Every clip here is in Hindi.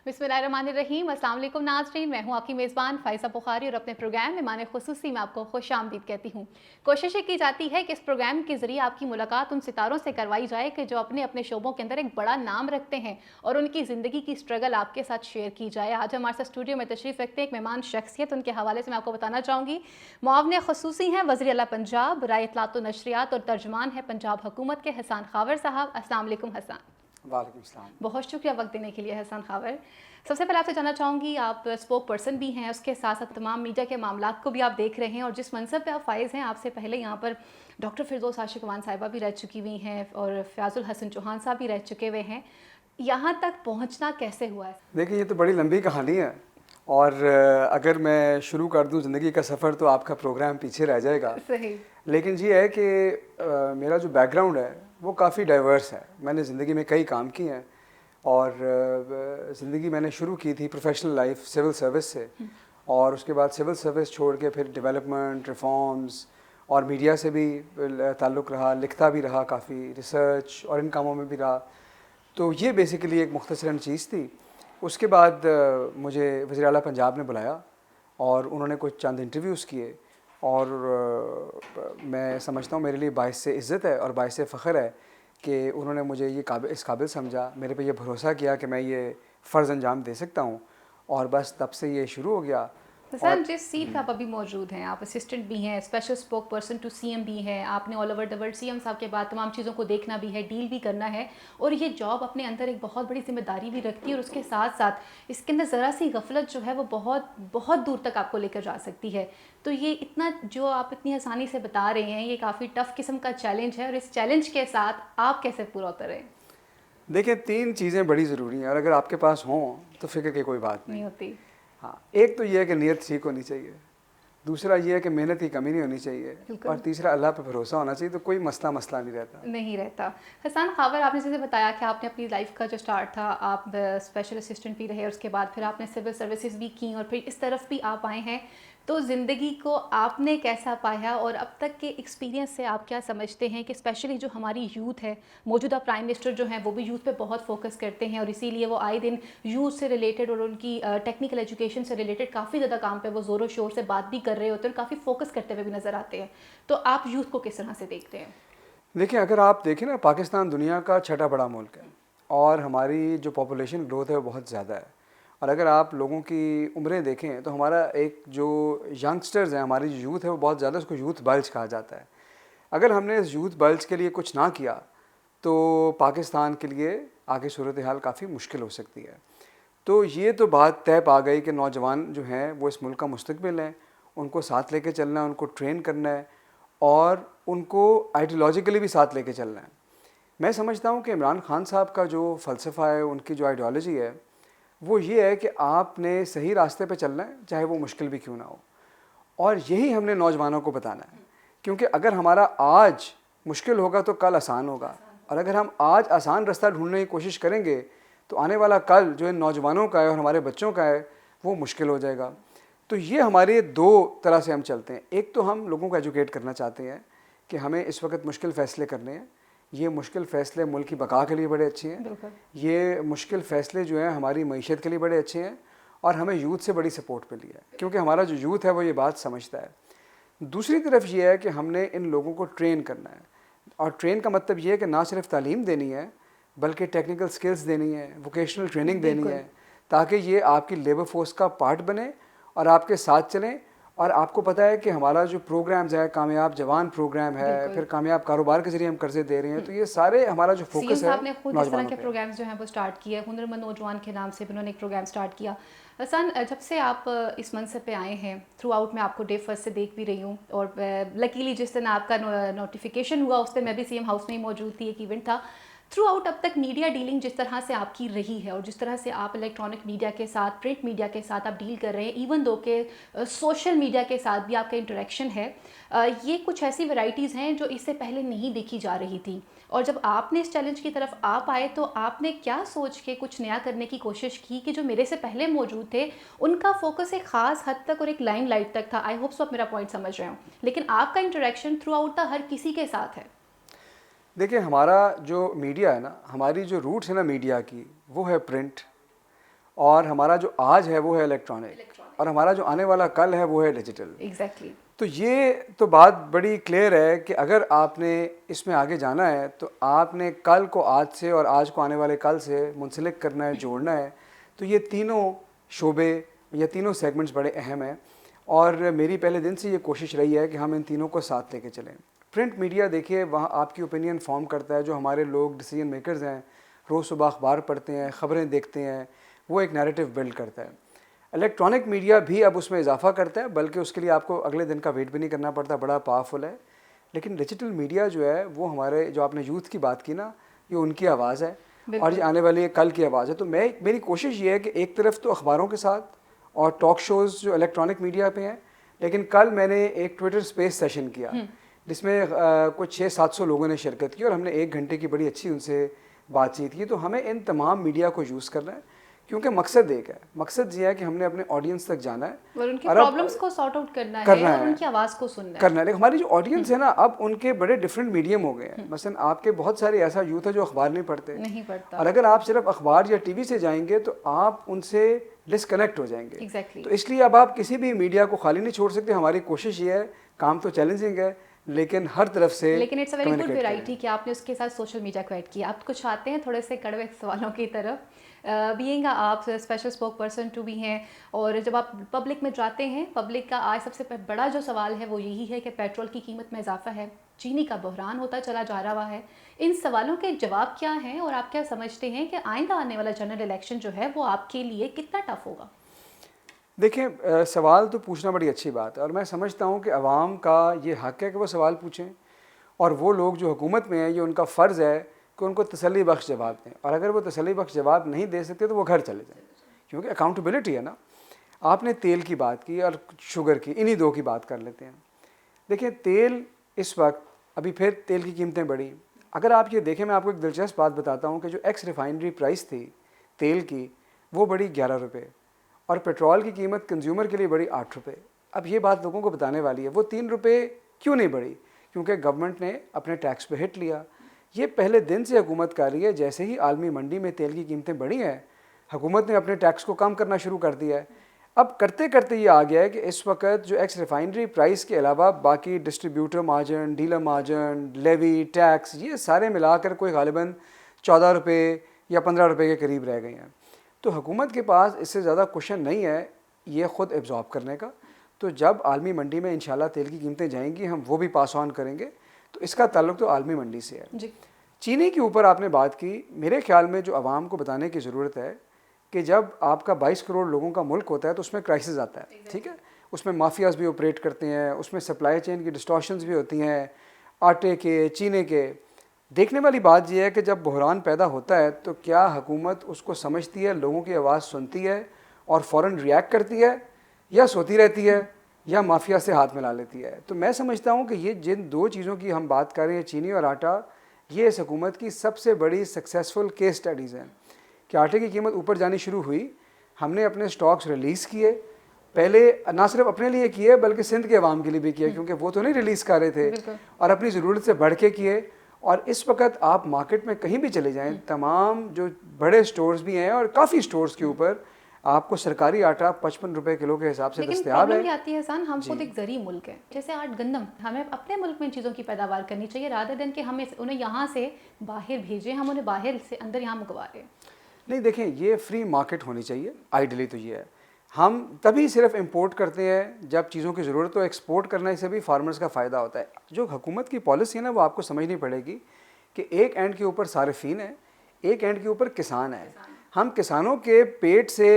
बिस्मिल्लाहिर्रहमानिर्रहीम। अस्सलाम वालेकुम नाज़रीन, मैं हूं आपकी मेज़बान फ़ाइज़ा बुखारी और अपने प्रोग्राम मेहमान ख़ुसूसी में आपको खुशामदीद कहती हूं। कोशिश ये की जाती है कि इस प्रोग्राम के ज़रिए आपकी मुलाकात उन सितारों से करवाई जाए कि जो अपने अपने शोबों के अंदर एक बड़ा नाम रखते हैं और उनकी ज़िंदगी की स्ट्रगल आपके साथ शेयर की जाए। आज हमारे साथ स्टूडियो में तशरीफ़ रखते हैं एक मेहमान शख्सियत, उनके हवाले से मैं आपको बताना चाहूँगी। मुआवने ख़ुसूसी हैं वज़ीर आला पंजाब, राय इत्तलात व नशरियात और तर्जुमान है पंजाब हुकूमत के हसन खावर साहब। अस्सलाम वालेकुम हसन। वालेकुम सलाम। बहुत शुक्रिया वक्त देने के लिए हसन खावर। सबसे पहले आपसे जानना चाहूँगी, आप स्पोक पर्सन भी हैं, उसके साथ साथ तमाम मीडिया के मामलात को भी आप देख रहे हैं और जिस मनसब पे आप फाइज़ हैं, आपसे पहले यहाँ पर डॉक्टर फिरदौस आशिकवान साहिबा भी रह चुकी हुई हैं और फ़याज़ुल हसन चौहान साहब भी रह चुके हुए हैं। यहाँ तक पहुँचना कैसे हुआ है? देखिए, ये तो बड़ी लंबी कहानी है और अगर मैं शुरू कर दूं ज़िंदगी का सफ़र तो आपका प्रोग्राम पीछे रह जाएगा। सही। लेकिन ये है कि मेरा जो बैकग्राउंड है वो काफ़ी डाइवर्स है। मैंने ज़िंदगी में कई काम किए हैं और ज़िंदगी मैंने शुरू की थी प्रोफेशनल लाइफ सिविल सर्विस से, और उसके बाद सिविल सर्विस छोड़ के फिर डेवलपमेंट, रिफॉर्म्स और मीडिया से भी ताल्लुक़ रहा, लिखता भी रहा, काफ़ी रिसर्च और इन कामों में भी रहा। तो ये बेसिकली एक मुख्तसरन चीज़ थी। उसके बाद मुझे वज़ीर आला पंजाब ने बुलाया और उन्होंने कुछ चंद इंटरव्यूज़ किए और मैं समझता हूँ मेरे लिए बाइस से इज़्ज़त है और बाइस से फ़ख्र है कि उन्होंने मुझे ये इस काबिल समझा, मेरे पे ये भरोसा किया कि मैं ये फ़र्ज़ अंजाम दे सकता हूँ, और बस तब से ये शुरू हो गया। हसन, जिस सीट पे आप अभी मौजूद हैं, आप असिस्टेंट भी हैं, special spokesperson to CM भी हैं, आपने all over the world CM साहब के बाद तमाम चीज़ों को देखना भी है, डील भी करना है और ये जॉब अपने अंदर एक बहुत बड़ी जिम्मेदारी भी रखती है और उसके साथ साथ इसके अंदर ज़रा सी गफलत जो है वो बहुत बहुत दूर तक आपको लेकर जा सकती है। तो ये इतना जो आप इतनी आसानी से बता रहे हैं, ये काफ़ी टफ़ किस्म का चैलेंज है और इस चैलेंज के साथ आप कैसे पूरा उतरे? देखिए, 3 चीज़ें बड़ी ज़रूरी हैं और अगर आपके पास हों तो फ़िक्र की कोई बात नहीं नहीं। होती। हाँ, एक तो ये है कि नीयत ठीक होनी चाहिए, दूसरा ये है कि मेहनत की कमी नहीं होनी चाहिए, और बिल्कुल तीसरा अल्लाह पे भरोसा होना चाहिए। तो कोई मसला नहीं रहता। नहीं रहता। हसन खावर, आपने जैसे बताया कि आपने अपनी लाइफ का जो स्टार्ट था, आप स्पेशल असिस्टेंट भी रहे और उसके बाद फिर आपने सिविल सर्विसेज भी की और फिर इस तरफ भी आप आए हैं। तो ज़िंदगी को आपने कैसा पाया और अब तक के एक्सपीरियंस से आप क्या समझते हैं कि स्पेशली जो हमारी यूथ है, मौजूदा प्राइम मिनिस्टर जो हैं वो भी यूथ पे बहुत फोकस करते हैं और इसीलिए वो आए दिन यूथ से रिलेटेड और उनकी टेक्निकल एजुकेशन से रिलेटेड काफ़ी ज़्यादा काम पे वो ज़ोरों शोर से बात भी कर रहे होते हैं और काफ़ी फोकस करते हुए भी नज़र आते हैं। तो आप यूथ को किस तरह से देखते हैं? देखिए, अगर आप देखें ना, पाकिस्तान दुनिया का छठा बड़ा मुल्क है और हमारी जो पॉपुलेशन ग्रोथ है वो बहुत ज़्यादा है। और अगर आप लोगों की उम्रें देखें तो हमारा एक जो यंगस्टर्स हैं, हमारी जो यूथ है वो बहुत ज़्यादा, उसको यूथ बल्ज कहा जाता है। अगर हमने इस यूथ बल्ज के लिए कुछ ना किया तो पाकिस्तान के लिए आगे सूरत हाल काफ़ी मुश्किल हो सकती है। तो ये तो बात तय पा गई कि नौजवान जो हैं वो इस मुल्क का मुस्तकबिल हैं, उनको साथ लेके चलना है, उनको ट्रेन करना है और उनको आइडियोलॉजिकली भी साथ लेके चलना है। मैं समझता हूँ कि इमरान खान साहब का जो फ़लसफ़ा है, उनकी जो आइडियोलॉजी है, वो ये है कि आपने सही रास्ते पे चलना है, चाहे वो मुश्किल भी क्यों ना हो, और यही हमने नौजवानों को बताना है। क्योंकि अगर हमारा आज मुश्किल होगा तो कल आसान होगा, और अगर हम आज आसान रास्ता ढूंढने की कोशिश करेंगे तो आने वाला कल जो इन नौजवानों का है और हमारे बच्चों का है वो मुश्किल हो जाएगा। तो ये हमारे दो तरह से हम चलते हैं। एक तो हम लोगों को एजुकेट करना चाहते हैं कि हमें इस वक्त मुश्किल फ़ैसले करने हैं, ये मुश्किल फ़ैसले मुल्क की बका के लिए बड़े अच्छे हैं, ये मुश्किल फ़ैसले जो हैं हमारी मईशत के लिए बड़े अच्छे हैं, और हमें यूथ से बड़ी सपोर्ट मिली है क्योंकि हमारा जो यूथ है वो ये बात समझता है। दूसरी तरफ ये है कि हमने इन लोगों को ट्रेन करना है, और ट्रेन का मतलब ये है कि ना सिर्फ तालीम देनी है बल्कि टेक्निकल स्किल्स देनी है, वोकेशनल ट्रेनिंग देनी है, ताकि ये आपकी लेबर फोर्स का पार्ट बने और आपके साथ चलें। और आपको पता है कि हमारा जो प्रोग्राम्स है, कामयाब जवान प्रोग्राम है, फिर कामयाब कारोबार के ज़रिए हम कर्जे दे रहे हैं, तो ये सारे हमारा जो फोकस है सीएम साहब ने खुद इस तरह नौजवानों के पे। प्रोग्राम्स जो हैं वो स्टार्ट किए, हुनरमंद नौजवान के नाम से भी उन्होंने एक प्रोग्राम स्टार्ट किया। हसन, जब से आप इस मनसब पे आए हैं, थ्रू आउट मैं आपको डे फर्स्ट से देख भी रही हूँ और लकीली जिस दिन आपका नोटिफिकेशन हुआ उस दिन मैं भी सीएम हाउस में ही मौजूद थी, एक इवेंट था। थ्रू आउट अब तक मीडिया डीलिंग जिस तरह से आपकी रही है और जिस तरह से आप इलेक्ट्रॉनिक मीडिया के साथ, प्रिंट मीडिया के साथ आप डील कर रहे हैं, इवन दो के सोशल मीडिया के साथ भी आपका इंटरेक्शन है, ये कुछ ऐसी वैरायटीज़ हैं जो इससे पहले नहीं देखी जा रही थी। और जब आपने इस चैलेंज की तरफ आप आए तो आपने क्या सोच के कुछ नया करने की कोशिश की कि जो मेरे से पहले मौजूद थे उनका फोकस एक ख़ास हद तक और एक लाइमलाइट तक था। आई होप सो आप मेरा पॉइंट समझ रहे हो, लेकिन आपका इंटरेक्शन थ्रू आउट था हर किसी के साथ है। देखिए, हमारा जो मीडिया है ना, हमारी जो रूट्स है ना मीडिया की, वो है प्रिंट, और हमारा जो आज है वो है इलेक्ट्रॉनिक, और हमारा जो आने वाला कल है वो है डिजिटल। एग्जैक्टली। तो ये तो बात बड़ी क्लियर है कि अगर आपने इसमें आगे जाना है तो आपने कल को आज से और आज को आने वाले कल से मुंसलिक करना है, जोड़ना है। तो ये तीनों शोबे या तीनों सेगमेंट्स बड़े अहम हैं, और मेरी पहले दिन से ये कोशिश रही है कि हम इन तीनों को साथ लेके चलें। प्रिंट मीडिया देखिए, वहाँ आपकी ओपिनियन फॉर्म करता है, जो हमारे लोग डिसीजन मेकर्स हैं रोज़ सुबह अखबार पढ़ते हैं, ख़बरें देखते हैं, वो एक नैरेटिव बिल्ड करता है। इलेक्ट्रॉनिक मीडिया भी अब उसमें इजाफा करता है, बल्कि उसके लिए आपको अगले दिन का वेट भी नहीं करना पड़ता, बड़ा पावरफुल है। लेकिन डिजिटल मीडिया जो है वो हमारे, जो आपने यूथ की बात की ना, ये उनकी आवाज़ है और ये आने वाली कल की आवाज़ है। तो मेरी कोशिश ये है कि एक तरफ तो अखबारों के साथ और टॉक शोज़ जो इलेक्ट्रॉनिक मीडिया पे हैं, लेकिन कल मैंने एक ट्विटर स्पेस सेशन किया जिसमें कुछ 600-700 लोगों ने शिरकत की और हमने 1 घंटे की बड़ी अच्छी उनसे बातचीत की। तो हमें इन तमाम मीडिया को यूज़ करना है, क्योंकि मकसद एक है, मकसद ये है कि हमने अपने ऑडियंस तक जाना है और उनकी प्रॉब्लम्स को सॉर्ट आउट करना है और उनकी आवाज़ को सुनना है। लेकिन हमारी जो ऑडियंस है ना, अब उनके बड़े डिफरेंट मीडियम हो गए हैं। मसलन आपके बहुत सारे ऐसा यूथ है जो अखबार नहीं पढ़ता, और अगर आप सिर्फ अखबार या टीवी से जाएंगे तो आप उनसे डिसकनेक्ट हो जाएंगे। Exactly. तो इसलिए अब आप किसी भी मीडिया को खाली नहीं छोड़ सकते। हमारी कोशिश ये है, काम तो चैलेंजिंग है लेकिन हर तरफ से, लेकिन it's a very good variety कि आपने उसके साथ सोशल मीडिया को ऐड किया। आप कुछ आते हैं थोड़े से कड़वे सवालों की तरफ। बीइंग आप स्पेशल स्पोक पर्सन टू भी हैं, और जब आप पब्लिक में जाते हैं, पब्लिक का आज सबसे बड़ा जो सवाल है वो यही है कि पेट्रोल की कीमत में इजाफा है, चीनी का बहरान होता चला जा रहा है। इन सवालों के जवाब क्या हैं और आप क्या समझते हैं कि आइंदा आने वाला जनरल इलेक्शन जो है वो आपके लिए कितना टफ होगा? देखिए, सवाल तो पूछना बड़ी अच्छी बात है, और मैं समझता हूँ कि अवाम का ये हक़ है कि वो सवाल पूछें, और वो लोग जो हुकूमत में हैं ये उनका फ़र्ज़ है कि उनको तसल्ली बख्श जवाब दें, और अगर वो तसल्ली बख्श जवाब नहीं दे सकते तो वो घर चले जाएं, क्योंकि अकाउंटेबिलिटी है ना। आपने तेल की बात की और शुगर की, इन्हीं दो की बात कर लेते हैं। देखिए, तेल इस वक्त, अभी फिर तेल की कीमतें बढ़ी। अगर आप ये देखें, मैं आपको एक दिलचस्प बात बताता हूँ कि जो एक्स रिफाइनरी प्राइस थी तेल की, वो बढ़ी 11 रुपये, और पेट्रोल की कीमत कंज्यूमर के लिए बढ़ी 8 रुपये। अब ये बात लोगों को बताने वाली है, वो 3 रुपये क्यों नहीं बढ़ी? क्योंकि गवर्नमेंट ने अपने टैक्स पे हिट लिया। ये पहले दिन से हुकूमत कर रही है। जैसे ही आलमी मंडी में तेल की कीमतें बढ़ी हैं, हुकूमत ने अपने टैक्स को कम करना शुरू कर दिया है। अब करते करते ये आ गया है कि इस वक्त जो एक्स रिफाइनरी प्राइस के अलावा बाकी distributor margin, dealer margin, levy, tax, ये सारे मिलाकर कोई गालिबन 14 रुपये या 15 रुपये के करीब रह गए हैं। तो हुकूमत के पास इससे ज़्यादा क्वेश्चन नहीं है ये ख़ुद एब्जॉर्ब करने का। तो जब आलमी मंडी में इंशाल्लाह तेल की कीमतें जाएंगी, हम वो भी पास ऑन करेंगे। तो इसका ताल्लुक तो आलमी मंडी से है जी। चीनी के ऊपर आपने बात की, मेरे ख्याल में जो आवाम को बताने की ज़रूरत है कि जब आपका 22 करोड़ लोगों का मुल्क होता है तो उसमें क्राइसिस आता है, ठीक है। उसमें माफियाज भी ऑपरेट करते हैं, उसमें सप्लाई चेन की डिस्टॉर्शंस भी होती हैं, आटे के, चीनी के। देखने वाली बात यह है कि जब बहरान पैदा होता है तो क्या हुकूमत उसको समझती है, लोगों की आवाज़ सुनती है और फ़ौरन रिएक्ट करती है, या सोती रहती है, या माफिया से हाथ मिला लेती है। तो मैं समझता हूँ कि ये जिन दो चीज़ों की हम बात कर रहे हैं, चीनी और आटा, ये इस हुकूमत की सबसे बड़ी सक्सेसफुल केस स्टडीज़ हैं कि आटे की कीमत ऊपर जानी शुरू हुई, हमने अपने स्टॉक्स रिलीज़ किए, पहले ना सिर्फ अपने लिए किए बल्कि सिंध के अवाम के लिए भी किए, क्योंकि वो तो नहीं रिलीज़ कर रहे थे, और अपनी ज़रूरत से बढ़ के किए। और इस वक्त आप मार्केट में कहीं भी चले जाएं, तमाम जो बड़े स्टोर्स भी हैं और काफ़ी स्टोर्स के ऊपर आपको सरकारी आटा 55 रुपए किलो के हिसाब से दस्तयाब है। लेकिन आती है सान, हम खुद एक ज़री मुल्क है, जैसे आट गंदम, हमें अपने मुल्क में इन चीज़ों की पैदावार करनी चाहिए, रादर देन कि हम उन्हें यहाँ से बाहर भेजें, हम उन्हें बाहर से अंदर यहाँ मंगवा रहे हैं। नहीं, देखें, ये फ्री मार्केट होनी चाहिए। आइडली तो ये है, हम तभी सिर्फ इंपोर्ट करते हैं जब चीज़ों की ज़रूरत हो। एक्सपोर्ट करने से भी फार्मर्स का फ़ायदा होता है। जो हुकूमत की पॉलिसी है ना, वो आपको समझनी पड़ेगी कि एक एंड के ऊपर सारिफीन है, एक एंड के ऊपर किसान है। हम किसानों के पेट से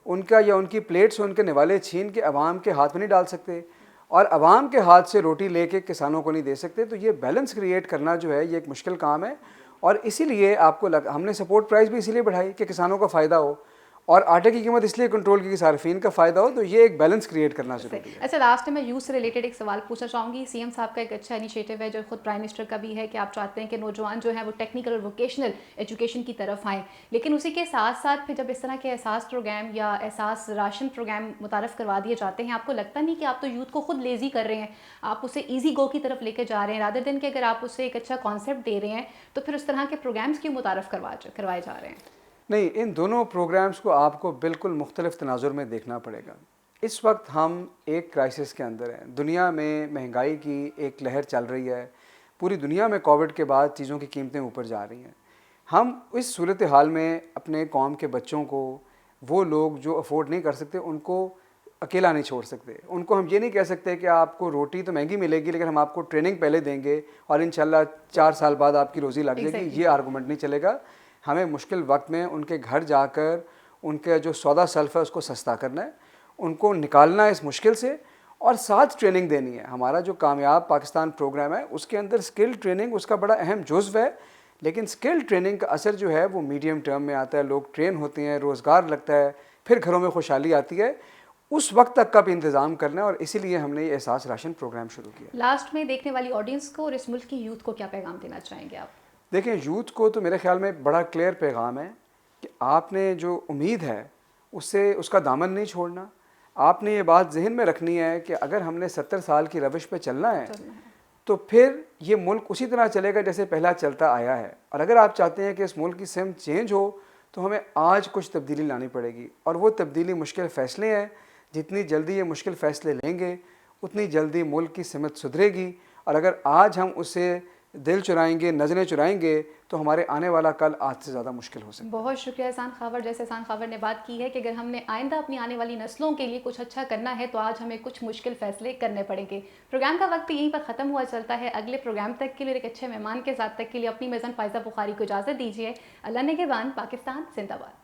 उनका या उनकी प्लेट से उनके निवाले छीन के अवाम के हाथ में नहीं डाल सकते, और अवाम के हाथ से रोटी लेके किसानों को नहीं दे सकते। तो ये बैलेंस क्रिएट करना जो है ये एक मुश्किल काम है, और इसीलिए आपको हमने सपोर्ट प्राइस भी इसीलिए बढ़ाई कि किसानों का फ़ायदा हो, और आटे की कीमत इसलिए कंट्रोल की कि सार्फिन का फ़ायदा हो। तो ये एक बैलेंस क्रिएट करना ज़रूरी है। अच्छा, लास्ट में मैं यूथ से रिलेटेड एक सवाल पूछना चाहूँगी। सीएम साहब का एक अच्छा इनिशिएटिव है जो खुद प्राइम मिनिस्टर का भी है कि आप चाहते हैं कि नौजवान जो है वो टेक्निकल और वोकेशनल एजुकेशन की तरफ आएँ, लेकिन उसी के साथ साथ फिर जब इस तरह के एहसास प्रोग्राम या एहसास राशन प्रोग्राम मुतारफ़ करवा दिए जाते हैं, आपको लगता नहीं कि आप तो यूथ को खुद लेज़ी कर रहे हैं, आप उसे ईजी गो की तरफ लेकर जा रहे हैं, रादर दिन कि अगर आप उसे एक अच्छा कॉन्सेप्ट दे रहे हैं तो फिर उस तरह के प्रोग्राम्स क्यों मुतारफ़ करवाए जा रहे हैं? नहीं, इन दोनों प्रोग्राम्स को आपको बिल्कुल मुख्तलिफ तनाजुर में देखना पड़ेगा। इस वक्त हम एक क्राइसिस के अंदर हैं। दुनिया में महंगाई की एक लहर चल रही है। पूरी दुनिया में कोविड के बाद चीज़ों की कीमतें ऊपर जा रही हैं। हम इस सूरत हाल में अपने कौम के बच्चों को, वो लोग जो अफोर्ड नहीं कर सकते, उनको अकेला नहीं छोड़ सकते। उनको हम ये नहीं कह सकते कि आपको रोटी तो महंगी मिलेगी, लेकिन हम आपको ट्रेनिंग पहले देंगे और इंशाल्लाह 4 साल बाद आपकी रोज़ी लग जाएगी। ये आर्गूमेंट नहीं चलेगा। हमें मुश्किल वक्त में उनके घर जाकर उनका जो सौदा सल्फ़ है उसको सस्ता करना है, उनको निकालना है इस मुश्किल से, और साथ ट्रेनिंग देनी है। हमारा जो कामयाब पाकिस्तान प्रोग्राम है उसके अंदर स्किल ट्रेनिंग उसका बड़ा अहम जुज़्व है, लेकिन स्किल ट्रेनिंग का असर जो है वो मीडियम टर्म में आता है। लोग ट्रेन होते हैं, रोज़गार लगता है, फिर घरों में खुशहाली आती है। उस वक्त तक का भी इंतज़ाम करना है, और इसीलिए हमने ये एहसास राशन प्रोग्राम शुरू किया। लास्ट में देखने वाली ऑडियंस को और इस मुल्क की यूथ को क्या पैगाम देना चाहेंगे आप? देखें, यूथ को तो मेरे ख्याल में बड़ा क्लियर पैगाम है कि आपने जो उम्मीद है उससे उसका दामन नहीं छोड़ना। आपने ये बात जहन में रखनी है कि अगर हमने 70 साल की रविश पे चलना है तो फिर ये मुल्क उसी तरह चलेगा जैसे पहला चलता आया है। और अगर आप चाहते हैं कि इस मुल्क की सिमत चेंज हो तो हमें आज कुछ तब्दीली लानी पड़ेगी, और वो तब्दीली मुश्किल फ़ैसले हैं। जितनी जल्दी ये मुश्किल फ़ैसले लेंगे उतनी जल्दी मुल्क की सिमत सुधरेगी। और अगर आज हम उससे दिल चुराएंगे, नज़रें चुराएंगे, तो हमारे आने वाला कल आज से ज़्यादा मुश्किल हो सकता है। बहुत शुक्रिया एहसान खावर। जैसे एहसान खावर ने बात की है कि अगर हमने आइंदा अपनी आने वाली नस्लों के लिए कुछ अच्छा करना है तो आज हमें कुछ मुश्किल फ़ैसले करने पड़ेंगे। प्रोग्राम का वक्त यहीं पर ख़त्म हुआ चलता है। अगले प्रोग्राम तक के लिए, एक अच्छे मेहमान के साथ तक के लिए अपनी मेज़न फ़ायज़ा बुखारी को इजाज़त दीजिए। अल्लाह निगहबान। पाकिस्तान जिंदाबाद।